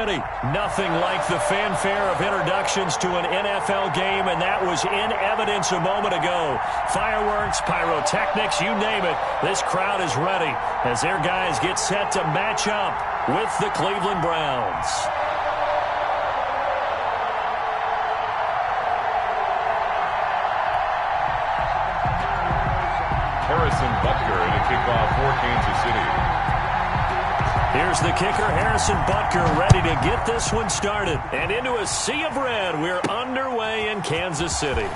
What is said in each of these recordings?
ready. Nothing like the fanfare of introductions to an NFL game, and that was in evidence a moment ago. Fireworks, pyrotechnics, you name it. This crowd is ready as their guys get set to match up with the Cleveland Browns. Harrison Butker to kick off for Kansas City. Here's the kicker, Harrison Butker, ready to get this one started. And into a sea of red, we're underway in Kansas City.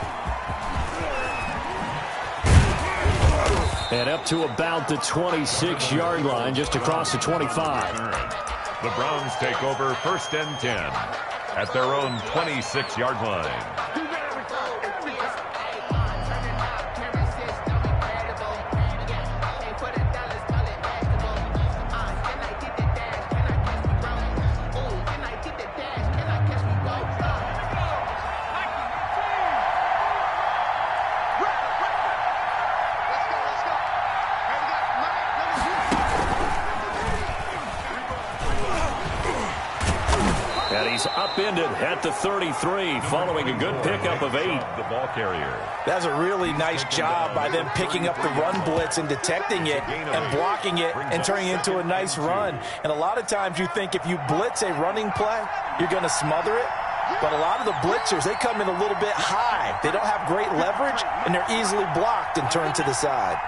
And up to about the 26-yard line, just across the 25. The Browns take over 1st and 10 at their own 26-yard line. Upended at the 33 following a good pickup of 8. The ball carrier. That's a really nice job by them picking up the run blitz and detecting it and blocking it and turning it into a nice run. And a lot of times you think if you blitz a running play, you're going to smother it. But a lot of the blitzers, they come in a little bit high. They don't have great leverage, and they're easily blocked and turned to the side.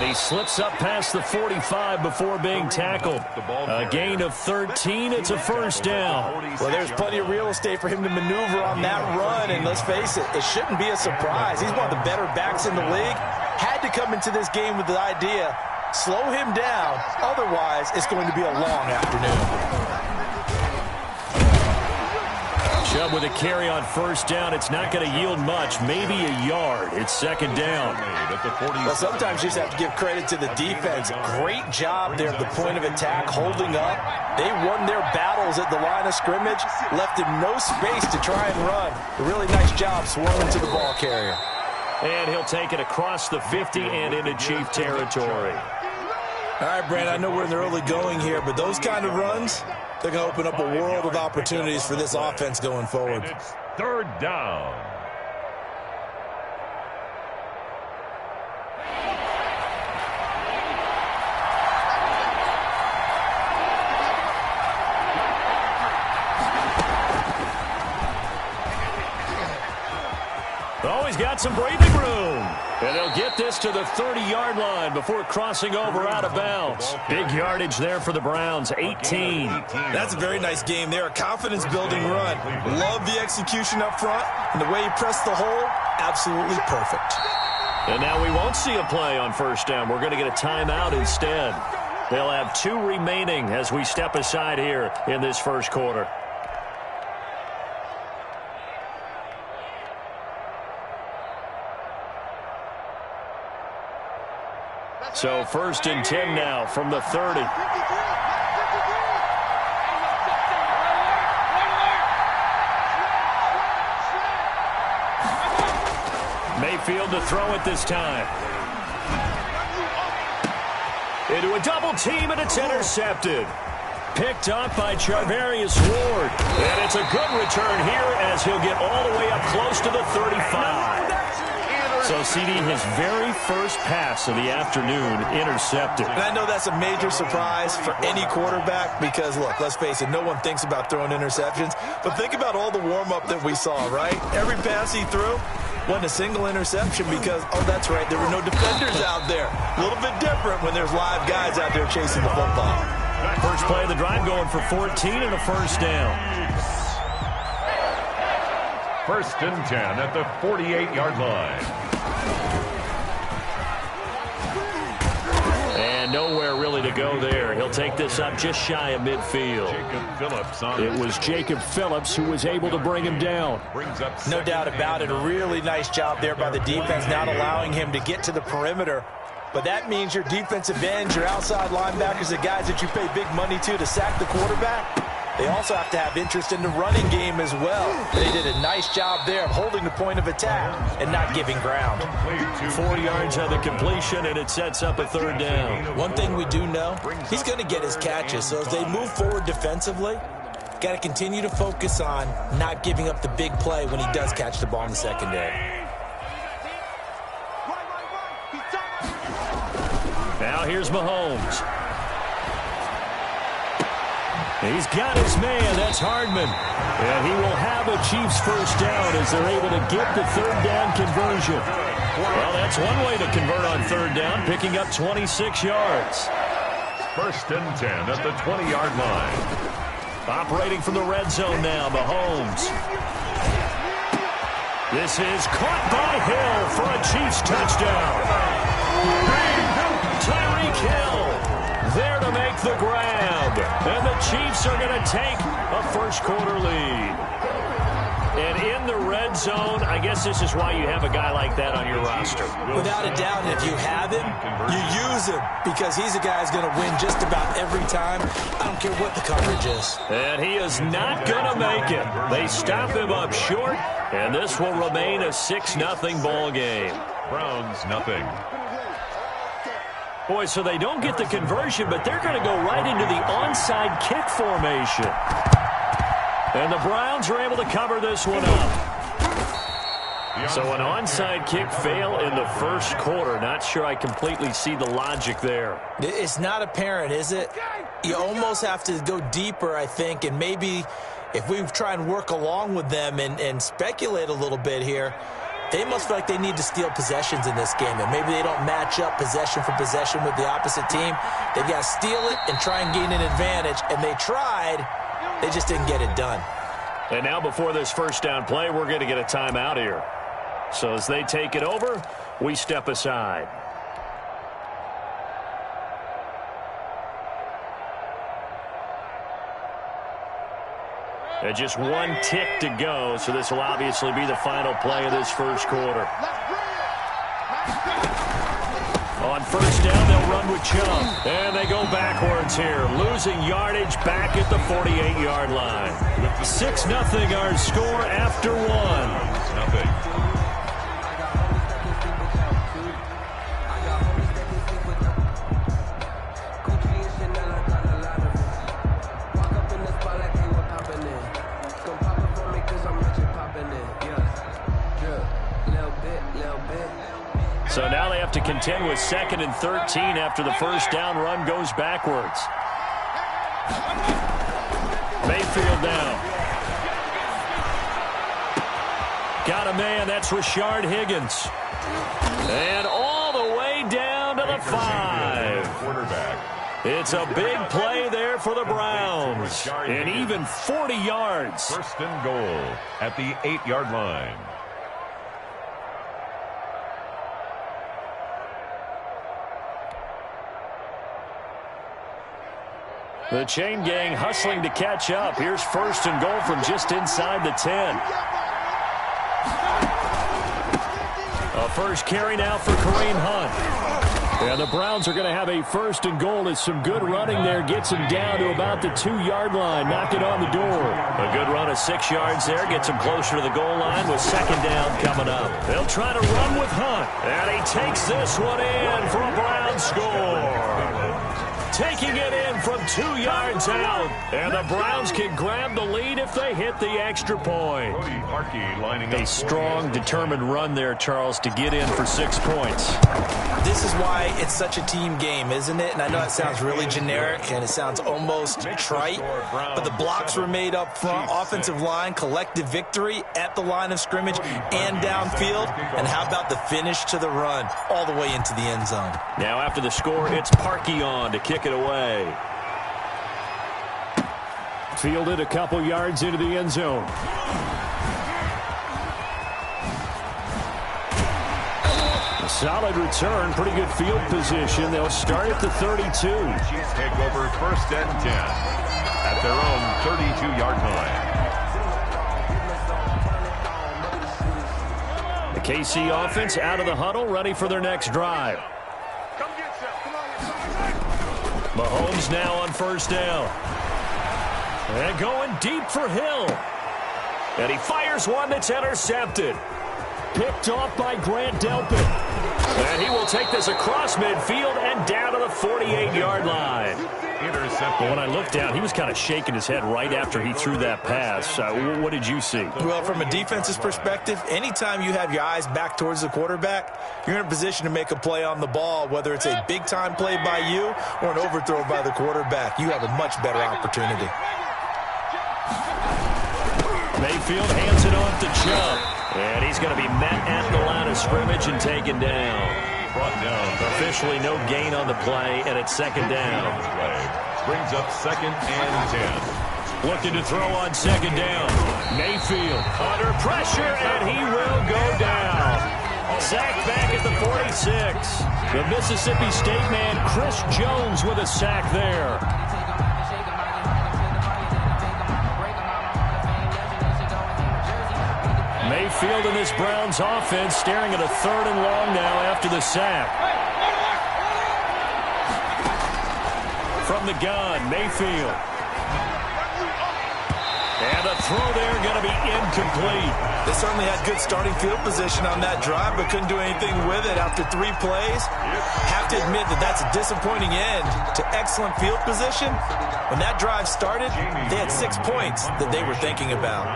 He slips up past the 45 before being tackled. A gain of 13. It's a first down. Well, there's plenty of real estate for him to maneuver on that run, and let's face it, it shouldn't be a surprise. He's one of the better backs in the league. Had to come into this game with the idea, slow him down, otherwise it's going to be a long afternoon. Chubb with a carry on first down. It's not going to yield much, maybe a yard. It's 2nd down. Well, sometimes you just have to give credit to the defense. Great job there at the point of attack, holding up. They won their battles at the line of scrimmage, left him no space to try and run. A really nice job swarming to the ball carrier. And he'll take it across the 50 and into Chief territory. All right, Brand, I know we're in the early going here, but those kind of runs, they're going to open up a world of opportunities for this offense going forward. It's 3rd down. Oh, he's got some breathing room. And they'll get this to the 30-yard line before crossing over out of bounds. Big yardage there for the Browns, 18. That's a very nice game there, a confidence-building run. Love the execution up front, and the way he pressed the hole, absolutely perfect. And now we won't see a play on first down. We're going to get a timeout instead. They'll have 2 remaining as we step aside here in this first quarter. So 1st and 10 now from the 30. Mayfield to throw it this time. Into a double team, and it's intercepted. Picked up by Charvarius Ward. And it's a good return here as he'll get all the way up close to the 35. So, CD, his very first pass of the afternoon intercepted. And I know that's a major surprise for any quarterback because, look, let's face it, no one thinks about throwing interceptions. But think about all the warm-up that we saw, right? Every pass he threw wasn't a single interception because, oh, that's right, there were no defenders out there. A little bit different when there's live guys out there chasing the football. First play of the drive going for 14 and a first down. 1st and 10 at the 48-yard line. And nowhere really to go there. He'll take this up just shy of midfield. Jacob Phillips on it was Jacob Phillips who was able to bring him down. No doubt about it. A really nice job there by the defense, not allowing him to get to the perimeter. But that means your defensive ends, your outside linebackers, the guys that you pay big money to sack the quarterback, They also have to have interest in the running game as well. They did a nice job there of holding the point of attack and not giving ground. 4 yards on the completion, and it sets up a third down. One thing we do know, he's going to get his catches. So as they move forward defensively, got to continue to focus on not giving up the big play when he does catch the ball in the secondary. Now here's Mahomes. He's got his man. That's Hardman. And he will have a Chiefs first down as they're able to get the third down conversion. Well, that's one way to convert on third down, picking up 26 yards. First and 10 at the 20-yard line. Operating from the red zone now, Mahomes. This is caught by Hill for a Chiefs touchdown. Tyreek Hill there to make the grab. And the Chiefs are going to take a first-quarter lead. And in the red zone, I guess this is why you have a guy like that on your roster. Without a doubt, if you have him, you use him because he's a guy who's going to win just about every time. I don't care what the coverage is. And he is not going to make it. They stop him up short, and this will remain a 6-0 ball game. Browns, nothing. Boy, so they don't get the conversion, but they're going to go right into the onside kick formation. And the Browns are able to cover this one up. So an onside kick fail in the first quarter. Not sure I completely see the logic there. It's not apparent, is it? You almost have to go deeper, I think, and maybe if we try and work along with them and speculate a little bit here, they must feel like they need to steal possessions in this game, and maybe they don't match up possession for possession with the opposite team. They've got to steal it and try and gain an advantage, and they tried. They just didn't get it done. And now before this first down play, we're going to get a timeout here. So as they take it over, we step aside. And just one tick to go, so this will obviously be the final play of this first quarter. On first down, they'll run with Chubb. And they go backwards here, losing yardage back at the 48-yard line. 6-0 our score after one. 6-0. So now they have to contend with 2nd and 13 after the first down run goes backwards. Mayfield now. Got a man. That's Rashard Higgins. And all the way down to the 5. It's a big play there for the Browns. And even 40 yards. First and goal at the 8-yard line. The chain gang hustling to catch up. Here's first and goal from just inside the 10. A first carry now for Kareem Hunt. And the Browns are going to have a first and goal as some good running there gets him down to about the 2-yard line. Knock it on the door. A good run of 6 yards there gets him closer to the goal line with second down coming up. They'll try to run with Hunt. And he takes this one in for a Browns score. Taking it in from 2 yards out. And the Browns can grab the lead if they hit the extra point. A strong, determined run there, Charles, to get in for 6 points. This is why it's such a team game, isn't it? And I know it sounds really generic and it sounds almost trite, but the blocks were made up front, offensive line, collective victory at the line of scrimmage and downfield. And how about the finish to the run all the way into the end zone? Now after the score, it's Parkey on to kick it away. Fielded a couple yards into the end zone. A solid return, pretty good field position. They'll start at the 32. Chiefs take over first and 10 at their own 32-yard line. The KC offense out of the huddle, ready for their next drive. Mahomes now on first down. And going deep for Hill. And he fires one that's intercepted. Picked off by Grant Delpit. And he will take this across midfield and down to the 48-yard line. Intercepted. When I looked down, he was kind of shaking his head right after he threw that pass. What did you see? Well, from a defense's perspective, anytime you have your eyes back towards the quarterback, you're in a position to make a play on the ball, whether it's a big-time play by you or an overthrow by the quarterback. You have a much better opportunity. Mayfield hands it off to Chubb. And he's going to be met at the line of scrimmage and taken down. Brought down. Officially no gain on the play, and it's second down. Brings up 2nd and 10. Looking to throw on second down. Mayfield under pressure, and he will go down. Sacked back at the 46. The Mississippi State man, Chris Jones, with a sack there. Mayfield in this Browns offense staring at a 3rd and long now after the sack. From the gun, Mayfield. And a throw there going to be incomplete. They certainly had good starting field position on that drive, but couldn't do anything with it after 3 plays. Have to admit that that's a disappointing end to excellent field position. When that drive started, they had 6 points that they were thinking about.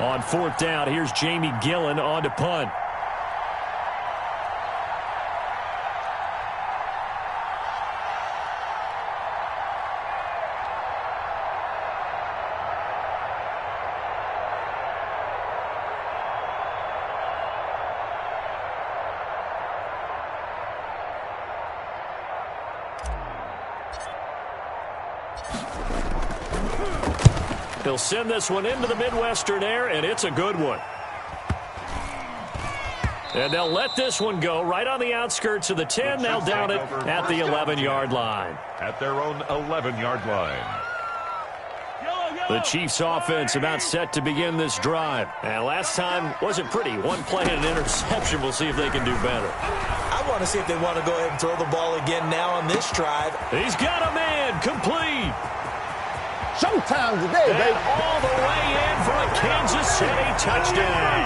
On 4th down, here's Jamie Gillen on to punt. He'll send this one into the Midwestern air, and it's a good one. And they'll let this one go right on the outskirts of the 10. They'll down it at the 11-yard line. At their own 11-yard line. The Chiefs offense about set to begin this drive. And last time wasn't pretty. 1 play and an interception. We'll see if they can do better. I want to see if they want to go ahead and throw the ball again now on this drive. He's got a man complete. Showtime today, baby. All the way in for a Kansas City touchdown.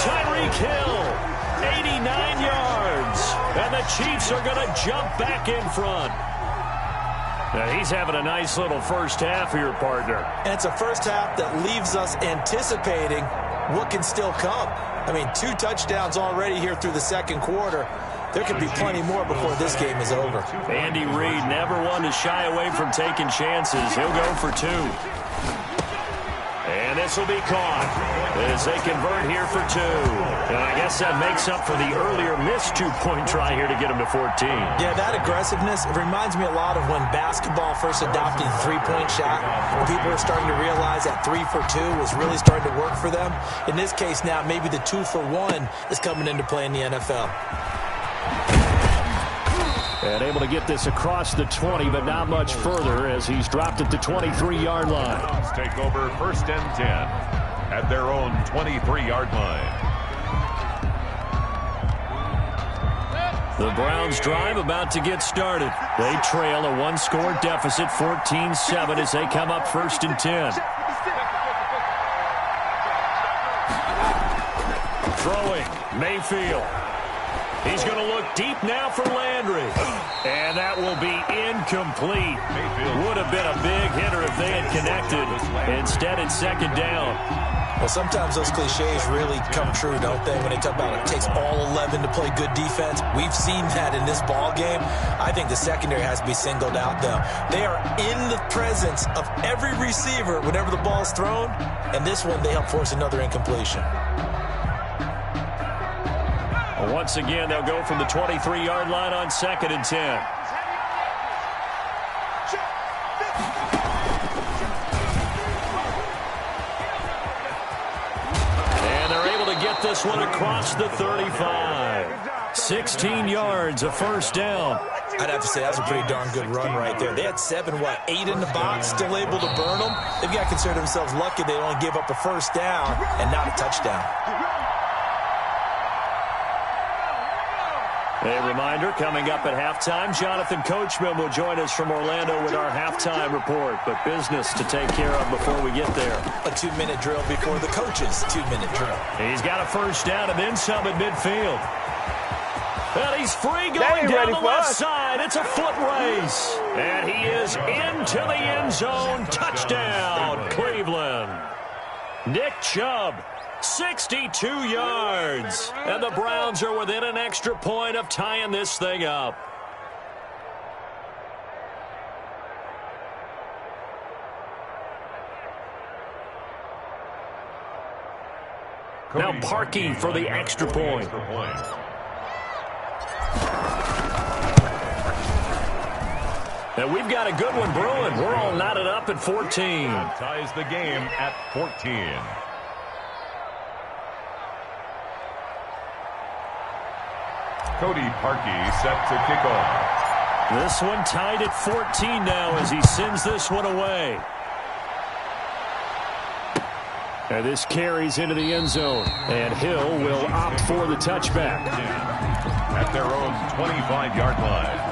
Tyreek Hill, 89 yards. And the Chiefs are going to jump back in front. Now he's having a nice little first half here, partner. And it's a first half that leaves us anticipating what can still come. I mean, 2 touchdowns already here through the second quarter. There could be plenty more before this game is over. Andy Reid never one to shy away from taking chances. He'll go for 2. And this will be caught as they convert here for 2. And I guess that makes up for the earlier missed 2-point try here to get him to 14. Yeah, that aggressiveness, it reminds me a lot of when basketball first adopted the 3-point shot. When people were starting to realize that 3 for 2 was really starting to work for them. In this case now, maybe the 2 for 1 is coming into play in the NFL. And able to get this across the 20, but not much further as he's dropped at the 23-yard line. Browns take over 1st and 10 at their own 23-yard line. The Browns drive about to get started. They trail a 1-score deficit, 14-7, as they come up 1st and 10. Throwing, Mayfield. He's going to look deep now for Landry. And that will be incomplete. Would have been a big hitter if they had connected. Instead, it's 2nd down. Well, sometimes those cliches really come true, don't they? When they talk about it takes all 11 to play good defense. We've seen that in this ball game. I think the secondary has to be singled out, though. They are in the presence of every receiver whenever the ball is thrown. And this one, they help force another incompletion. Once again, they'll go from the 23-yard line on 2nd and 10. And they're able to get this one across the 35. 16 yards, a 1st down. I'd have to say that's a pretty darn good run right there. They had 8 in the box, still able to burn them. They've got to consider themselves lucky they only gave up a 1st down and not a touchdown. A reminder, coming up at halftime, Jonathan Coachman will join us from Orlando with our halftime report. But business to take care of before we get there. A 2-minute drill before the coach's 2-minute drill. He's got a first down and then some at midfield. And he's free going down the left side. It's a foot race. And he is into the end zone. Touchdown, Cleveland. Nick Chubb, 62 yards. And the Browns are within an extra point of tying this thing up. Now Parkey for the extra point. And we've got a good one brewing. We're all knotted up at 14. Ties the game at 14. Cody Parkey set to kick off. This one tied at 14 now as he sends this one away. And this carries into the end zone. And Hill will opt for the touchback. At their own 25-yard line.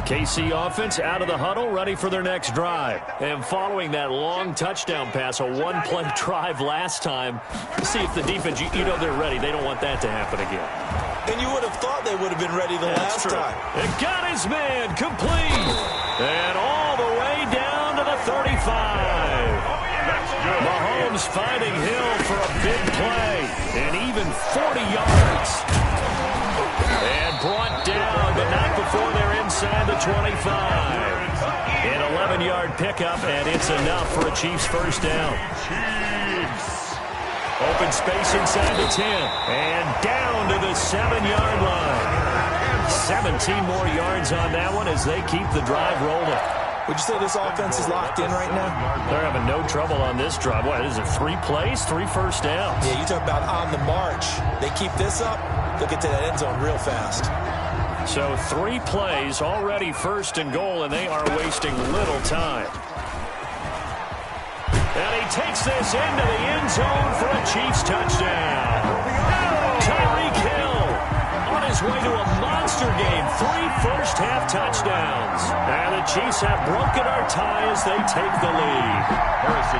KC offense out of the huddle, ready for their next drive. And following that long touchdown pass, a one-play drive last time, see if the defense, you know they're ready. They don't want that to happen again. And you would have thought they would have been ready the last time. It got his man complete. And all the way down to the 35. Mahomes finding Hill for a big play. And even 40 yards. And brought down, but not before they're inside the 25. An 11-yard pickup, and it's enough for a Chiefs first down. Open space inside the 10. And down to the 7-yard line. 17 more yards on that one as they keep the drive rolling. Would you say this offense is locked in right now? They're having no trouble on this drive. What, is it 3 plays, 3 first downs? Yeah, you talk about on the march. They keep this up, they'll get to that end zone real fast. So 3 plays, already first and goal, and they are wasting little time. And he takes this into the end zone for a Chiefs touchdown. Tyreek Hill on his way to a monster game. 3 first-half touchdowns. And the Chiefs have broken our tie as they take the lead.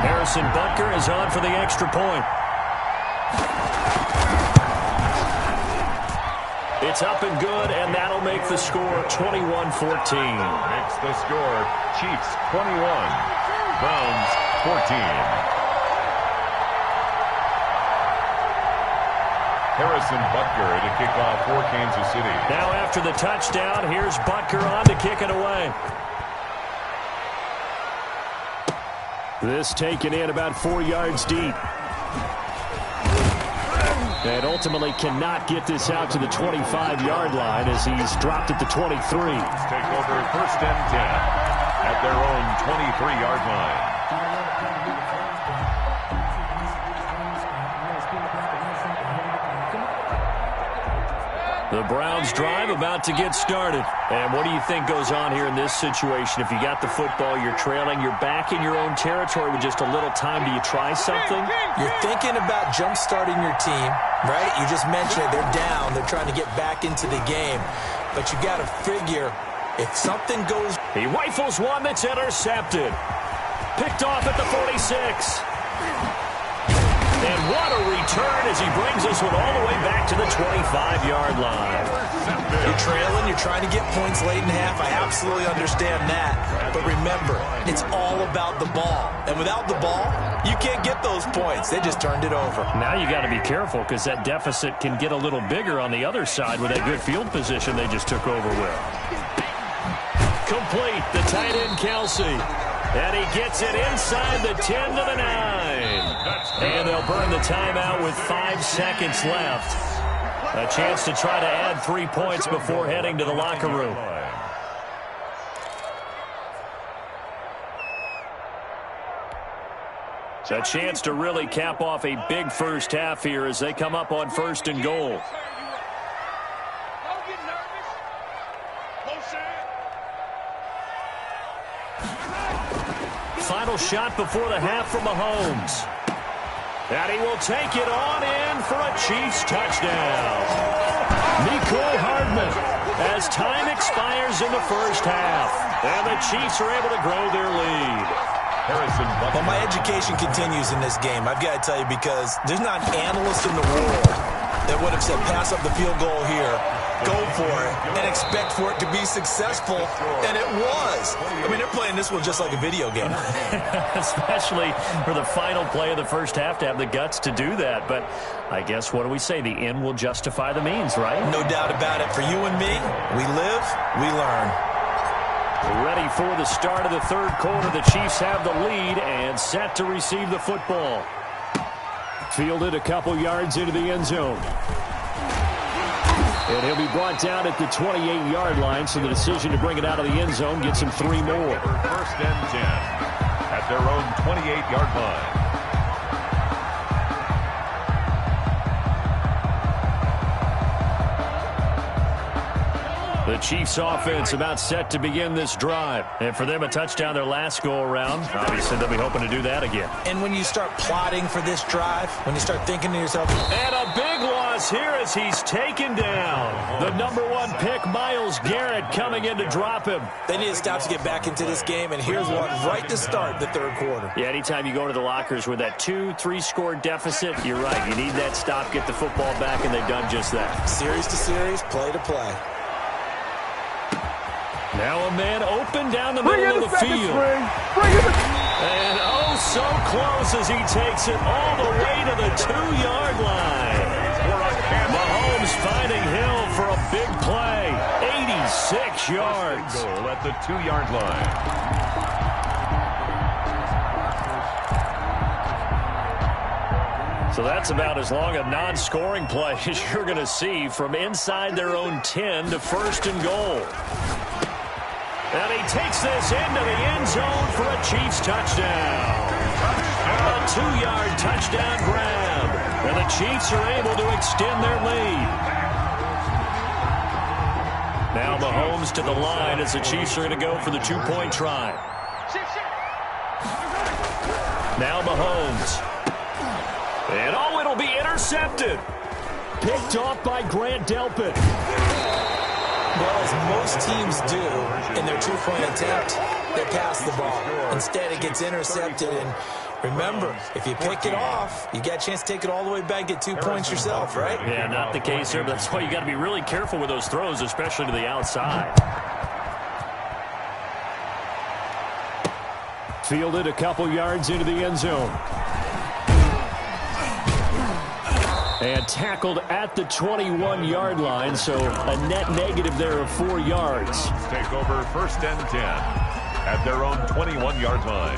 Harrison Butker is on for the extra point. It's up and good, and that'll make the score 21-14. Makes the score Chiefs 21, Browns 14. Harrison Butker to kick off for Kansas City. Now after the touchdown, here's Butker on to kick it away. This taken in about 4 yards deep. And ultimately cannot get this out to the 25-yard line as he's dropped at the 23. Take over first and 10 at their own 23-yard line. The Browns drive about to get started. And what do you think goes on here in this situation? If you got the football, you're trailing, you're back in your own territory with just a little time. Do you try something? You're thinking about jump-starting your team, right? You just mentioned it. They're down. They're trying to get back into the game. But you got to figure if something goes... He rifles one that's intercepted. Picked off at the 46. And what a return as he brings this one all the way back to the 25-yard line. You're trailing, you're trying to get points late in half. I absolutely understand that. But remember, it's all about the ball. And without the ball, you can't get those points. They just turned it over. Now you got to be careful because that deficit can get a little bigger on the other side with that good field position they just took over with. Complete, the tight end Kelsey. And he gets it inside the 10 to the 9. And they'll burn the timeout with 5 seconds left. A chance to try to add 3 points before heading to the locker room. A chance to really cap off a big first half here as they come up on first and goal. Final shot before the half from Mahomes. And he will take it on in for a Chiefs touchdown. Mecole Hardman as time expires in the first half. And the Chiefs are able to grow their lead. Well, my education continues in this game, I've got to tell you, because there's not an analyst in the world that would have said pass up the field goal here, go for it, and expect for it to be successful, and it was. I mean, they're playing this one just like a video game. Especially for the final play of the first half to have the guts to do that. But I guess, what do we say? The end will justify the means, right? No doubt about it. For you and me, we live, we learn. Ready for the start of the third quarter. The Chiefs have the lead and set to receive the football. Fielded a couple yards into the end zone. And he'll be brought down at the 28-yard line, so the decision to bring it out of the end zone gets him 3 more. First and 10 at their own 28-yard line. The Chiefs offense about set to begin this drive. And for them, a touchdown their last go-around. Obviously, they'll be hoping to do that again. And when you start plotting for this drive, when you start thinking to yourself... And a big loss here as he's taken down. The #1 pick, Myles Garrett, coming in to drop him. They need to stop to get back into this game, and here's one right to start the third quarter. Yeah, anytime you go to the lockers with that 2-3 score deficit, you're right. You need that stop, get the football back, and they've done just that. Series to series, play to play. Now a man open down the middle of the field. And oh, so close as he takes it all the way to the 2-yard line. Mahomes finding Hill for a big play. 86 yards. Goal at the 2-yard line. So that's about as long a non-scoring play as you're going to see from inside their own 10 to first and goal. And he takes this into the end zone for a Chiefs touchdown. A 2-yard touchdown grab. And the Chiefs are able to extend their lead. Now Mahomes to the line as the Chiefs are going to go for the 2-point try. Now Mahomes. And oh, it'll be intercepted. Picked off by Grant Delpit. Well, as most teams do in their 2-point attempt, they pass the ball. Instead, it gets intercepted. And remember, if you pick it off, you got a chance to take it all the way back, get 2 points yourself, right? Yeah, not the case here, but that's why you got to be really careful with those throws, especially to the outside. Fielded a couple yards into the end zone. And tackled at the 21-yard line, so a net negative there of 4 yards. Take over first and 10 at their own 21-yard line.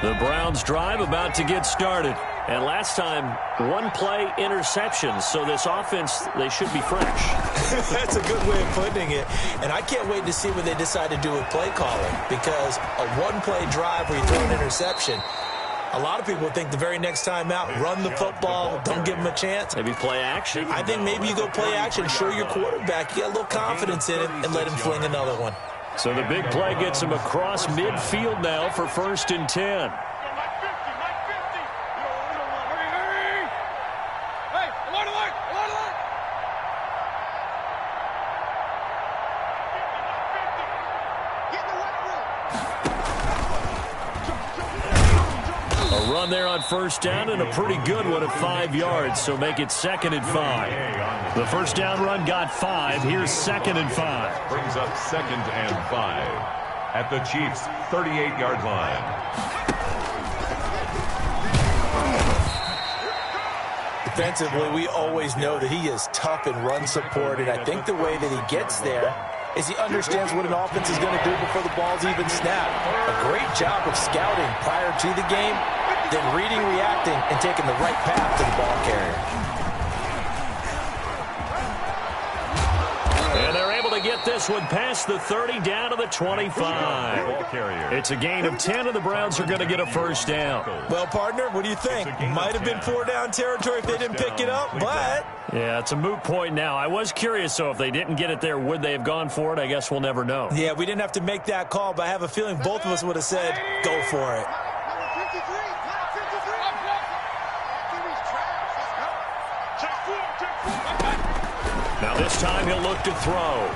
The Browns drive about to get started. And last time, 1-play interception, so this offense, they should be fresh. That's a good way of putting it. And I can't wait to see what they decide to do with play calling, because a 1-play drive where you throw an interception, a lot of people think the very next time out, run the football, don't give them a chance. Maybe play action. I think maybe you go play action, show your quarterback, you got a little confidence in him, and let him fling another one. So the big play gets him across midfield now for first and 10. Run there on first down, and a pretty good one at 5 yards, so make it 2nd and 5. The first down run got 5. Here's 2nd and 5. Brings up 2nd and 5 at the Chiefs' 38-yard line. Defensively, we always know that he is tough in run support, and I think the way that he gets there is he understands what an offense is going to do before the ball's even snapped. A great job of scouting prior to the game, then reading, reacting, and taking the right path to the ball carrier. And they're able to to get this one past the 30 down to the 25. It's a gain of 10, and the Browns are going to get a first down. Well, partner, what do you think? Might have been 4-down territory if they didn't pick it up, but... Yeah, it's a moot point now. I was curious, so if they didn't get it there, would they have gone for it? I guess we'll never know. Yeah, we didn't have to make that call, but I have a feeling both of us would have said, go for it. Now this time he'll look to throw.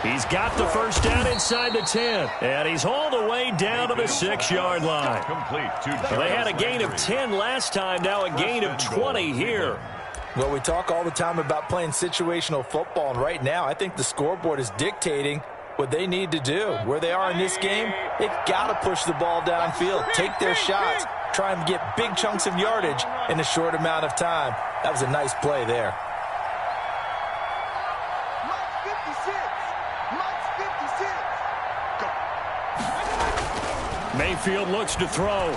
He's got the first down inside the 10, and he's all the way down to the 6-yard line. They had a gain of 10 last time, now a gain of 20 here. Well, we talk all the time about playing situational football, and right now I think the scoreboard is dictating what they need to do. Where they are in this game, they've got to push the ball downfield, take their shots, try and get big chunks of yardage in a short amount of time. That was a nice play there. Mayfield looks to throw.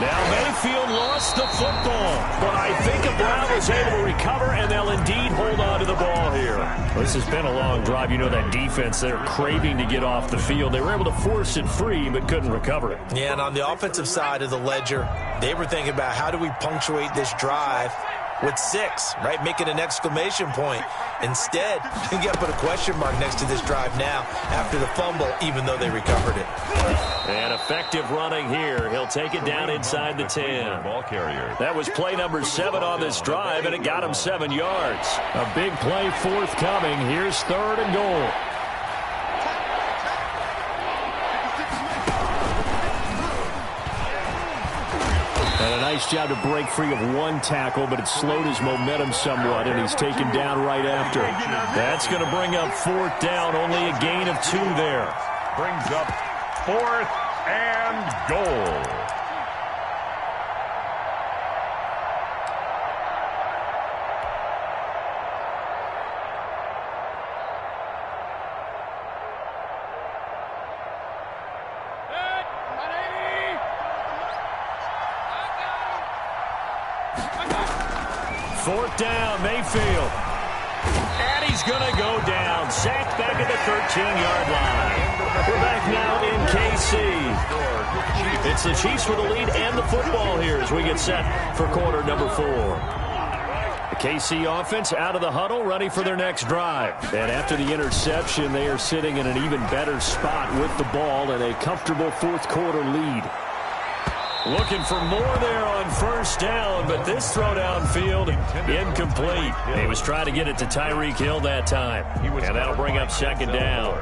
Now Mayfield lost the football, but I think Brown was able to recover, and they'll indeed hold on to the ball here. This has been a long drive. You know that defense, they're craving to get off the field. They were able to force it free, but couldn't recover it. Yeah, and on the offensive side of the ledger, they were thinking about how do we punctuate this drive with 6, right? Make it an exclamation point. Instead, you got to put a question mark next to this drive now after the fumble, even though they recovered it. And effective running here. He'll take it down inside the 10. That was play number 7 on this drive, and it got him 7 yards. A big play forthcoming. Here's 3rd and goal. And a nice job to break free of one tackle, but it slowed his momentum somewhat, and he's taken down right after. That's going to bring up 4th down, only a gain of 2 there. Brings up 4th and goal. Fourth down, Mayfield. And he's going to go down. Sacked back at the 13-yard line. We're back now in KC. It's the Chiefs with the lead and the football here as we get set for quarter number 4. The KC offense out of the huddle, ready for their next drive. And after the interception, they are sitting in an even better spot with the ball and a comfortable fourth quarter lead. Looking for more there on first down, but this throw downfield incomplete. He was trying to get it to Tyreek Hill that time, and that'll bring up 2nd down.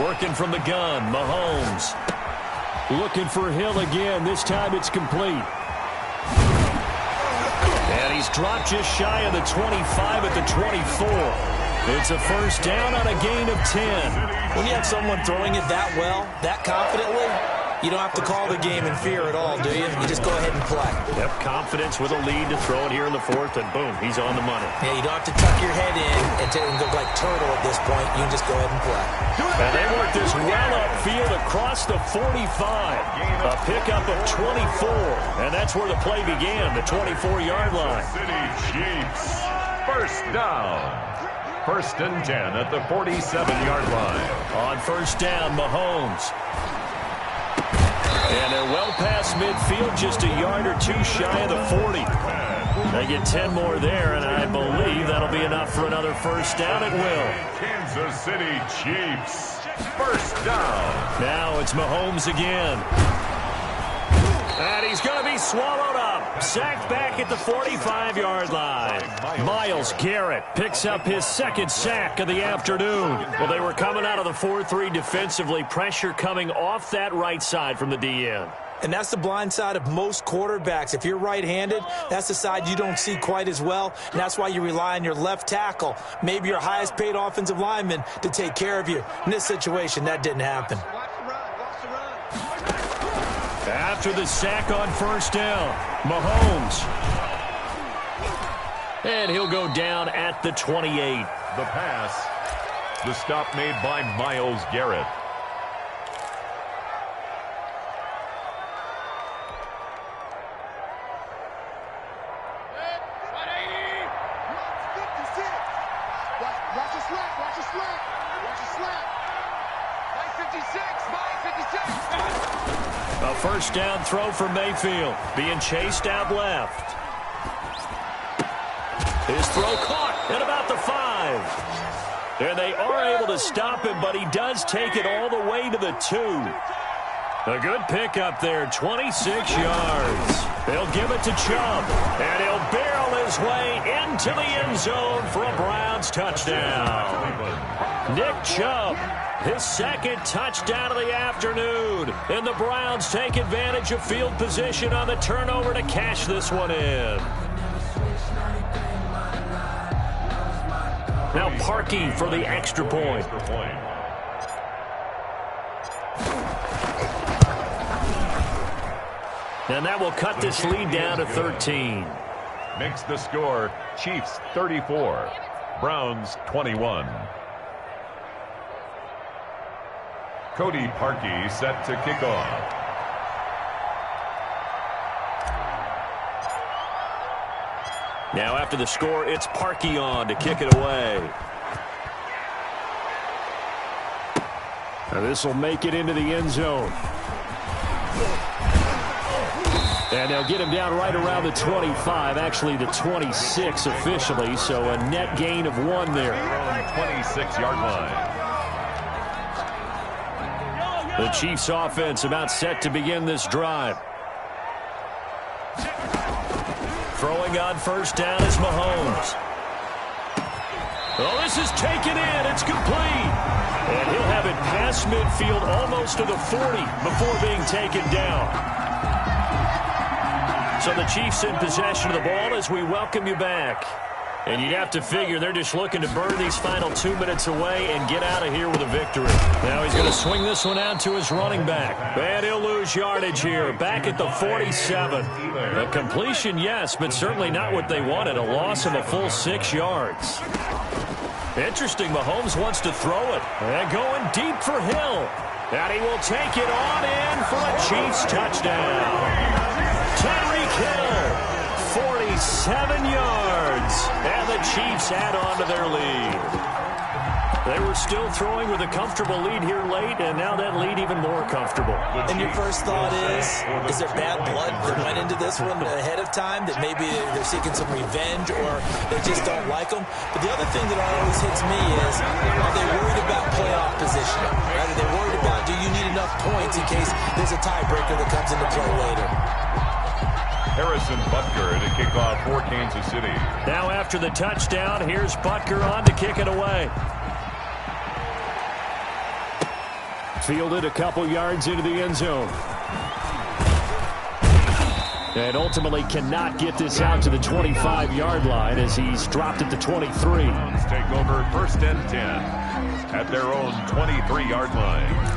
Working from the gun, Mahomes. Looking for Hill again. This time it's complete. And he's dropped just shy of the 25 at the 24. It's a first down on a gain of 10. When you have someone throwing it that well, that confidently, you don't have to call the game in fear at all, do you? You just go ahead and play. Yep, confidence with a lead to throw it here in the 4th, and boom, he's on the money. Yeah, you don't have to tuck your head in and go like turtle at this point. You can just go ahead and play. And they work this well upfield across the 45. A pickup of 24, and that's where the play began, the 24-yard line. City Chiefs, first down. 1st and 10 at the 47-yard line. On first down, Mahomes. And they're well past midfield, just a yard or 2 shy of the 40. They get 10 more there, and I believe that'll be enough for another first down. It will. Kansas City Chiefs, first down. Now it's Mahomes again. And he's going to be swallowed up. Sacked back at the 45-yard line. Myles Garrett picks up his 2nd sack of the afternoon. Well, they were coming out of the 4-3 defensively. Pressure coming off that right side from the DN. And that's the blind side of most quarterbacks. If you're right-handed, that's the side you don't see quite as well, and that's why you rely on your left tackle, maybe your highest-paid offensive lineman, to take care of you. In this situation, that didn't happen. After the sack on first down, Mahomes. And he'll go down at the 28. The pass. The stop made by Myles Garrett. A first down throw for Mayfield, being chased out left. His throw caught at about the 5. And they are able to stop him, but he does take it all the way to the 2. A good pickup there, 26 yards. They'll give it to Chubb, and he'll barrel his way into the end zone for a Browns touchdown. Nick Chubb, his second touchdown of the afternoon. And the Browns take advantage of field position on the turnover to cash this one in. Now Parkey for the extra point. And that will cut this lead down to 13. Makes the score Chiefs 34, Browns 21. Cody Parkey set to kick off. Now after the score, it's Parkey on to kick it away. Now this will make it into the end zone. And they'll get him down right around the 25, actually the 26 officially, so a net gain of 1 there. 26-yard line. The Chiefs offense about set to begin this drive. Throwing on first down is Mahomes. Oh, this is taken in. It's complete. And he'll have it past midfield almost to the 40 before being taken down. So the Chiefs in possession of the ball as we welcome you back. And you'd have to figure they're just looking to burn these final 2 minutes away and get out of here with a victory. Now he's going to swing this one out to his running back. And he'll lose yardage here, back at the 47. A completion, yes, but certainly not what they wanted. A loss of a full 6 yards. Interesting, Mahomes wants to throw it. And going deep for Hill. And he will take it on in for a Chiefs touchdown. Tyreek Hill, 47 yards, and the Chiefs add on to their lead. They were still throwing with a comfortable lead here late, and now that lead even more comfortable. And your first thought is there bad blood that went into this one ahead of time, that maybe they're seeking some revenge or they just don't like them? But the other thing that always hits me is, are they worried about playoff positioning? Right? Are they worried about, do you need enough points in case there's a tiebreaker that comes into play later? Harrison Butker to kick off for Kansas City. Now after the touchdown, here's Butker on to kick it away. Fielded a couple yards into the end zone. And ultimately cannot get this out to the 25-yard line as he's dropped at the 23. Take over first and 10 at their own 23-yard line.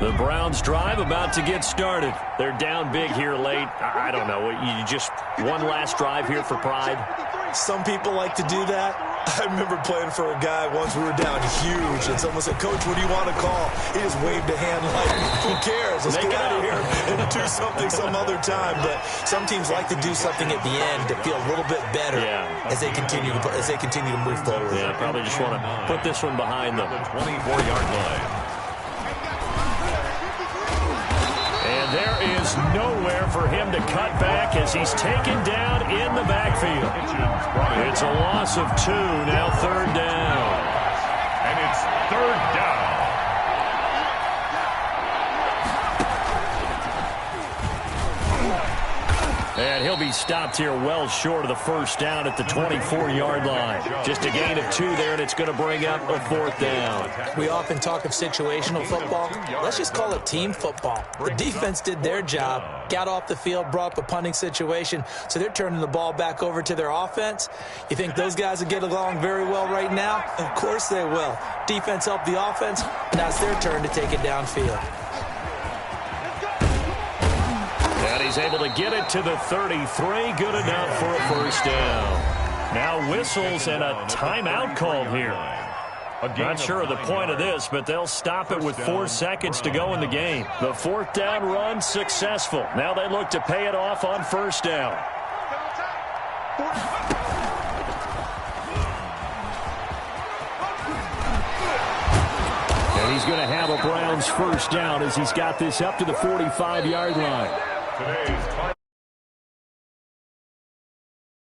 The Browns drive about to get started. They're down big here late. I don't know. You just one last drive here for pride? Some people like to do that. I remember playing for a guy once. We were down huge, and someone said, "Coach, what do you want to call?" He just waved a hand like, "Who cares? Let's get out of here and do something some other time." But some teams like to do something at the end to feel a little bit better as they continue to move forward. Yeah, probably just want to put this one behind them. The 24-yard line. There is nowhere for him to cut back as he's taken down in the backfield. It's a loss of 2, now third down. And it's third down. And he'll be stopped here well short of the first down at the 24-yard line. Just a gain of 2 there, and it's going to bring up a fourth down. We often talk of situational football. Let's just call it team football. The defense did their job, got off the field, brought up a punting situation, so they're turning the ball back over to their offense. You think those guys will get along very well right now? Of course they will. Defense helped the offense. Now it's their turn to take it downfield. And he's able to get it to the 33. Good enough for a first down. Now whistles and a timeout called here. Not sure of the point of this, but they'll stop it with 4 seconds to go in the game. The fourth down run successful. Now they look to pay it off on first down. And he's going to have a Browns first down as he's got this up to the 45-yard line. Today's